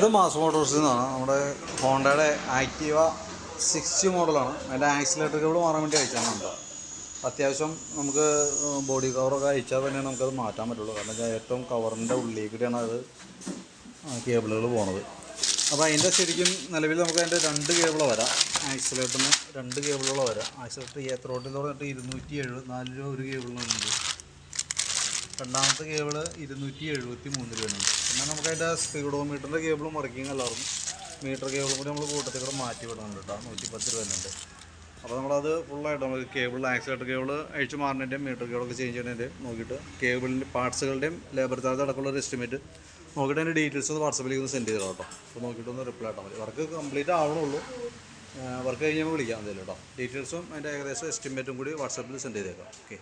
ഇത് മാസ് മോട്ടോഴ്സിൽ നിന്നാണ്. നമ്മുടെ ഹോണ്ടയുടെ ആക്റ്റീവ 60 മോഡലാണ്. അതിൻ്റെ ആക്സിലേറ്റർ കേബിൾ മാറാൻ വേണ്ടി അയച്ചാൽ മതി. അത്യാവശ്യം നമുക്ക് ബോഡി കവറൊക്കെ അയച്ചാൽ തന്നെ നമുക്കത് മാറ്റാൻ പറ്റുള്ളൂ. കാരണം വെച്ചാൽ ഏറ്റവും കവറിൻ്റെ ഉള്ളിൽ കൂടിയാണ് അത് കേബിളുകൾ പോണത്. അപ്പോൾ അതിൻ്റെ ശരിക്കും നിലവിൽ നമുക്ക് അതിൻ്റെ 2 കേബിള് വരാം. ആക്സിലേറ്ററിന് 2 കേബിളുകൾ വരാം. ആക്സിലേറ്റർ ത്രോട്ടിൽ എന്ന് പറഞ്ഞിട്ട് 274 രൂപ ഒരു കേബിളിനുണ്ട്. രണ്ടാമത്തെ കേബിള് 273 രൂപയാണ്. പിന്നെ നമുക്ക് അതിൻ്റെ സ്പീഡോമീറ്ററിൻ്റെ കേബിളും വർക്കിംഗ് അല്ലായിരുന്നു. മീറ്റർ കേബിളും കൂടി നമ്മൾ കൂട്ടത്തിൽ കൂടെ മാറ്റി വിടുന്നുണ്ട് കേട്ടോ. 110 രൂപയുണ്ട്. അപ്പോൾ നമ്മളത് ഫുള്ളായിട്ട് നമുക്ക് കേബിൾ ആക്സിലേറ്റർ കേബിൾ അഴിച്ച് മാറുന്നതിൻ്റെയും മീറ്റർ കേബിളൊക്കെ ചേഞ്ച് ചെയ്യുന്നതിൻ്റെയും നോക്കിയിട്ട് കേബിളിൻ്റെ പാർട്സുകളുടെയും ലേബർ ചാർജ് അടക്കമുള്ള ഒരു എസ്റ്റിമേറ്റ് നോക്കിയിട്ട് അതിൻ്റെ ഡീറ്റെയിൽസ് ഒന്ന് വാട്സപ്പിലേക്ക് ഒന്ന് സെൻഡ് ചെയ്തോ കേട്ടോ. അപ്പോൾ നോക്കിയിട്ടൊന്ന് റിപ്ലൈ ഇട്ടാൽ മതി. Work complete ആവണുള്ളൂ. വർക്ക് കഴിഞ്ഞ് നമ്മൾ വിളിക്കാം എന്തെങ്കിലും കേട്ടോ. ഡീറ്റെയിൽസും അതിൻ്റെ ഏകദേശം എസ്റ്റിമേറ്റും കൂടി വാട്സപ്പിൽ സെൻഡ് ചെയ്തേക്കാം. ഓക്കെ.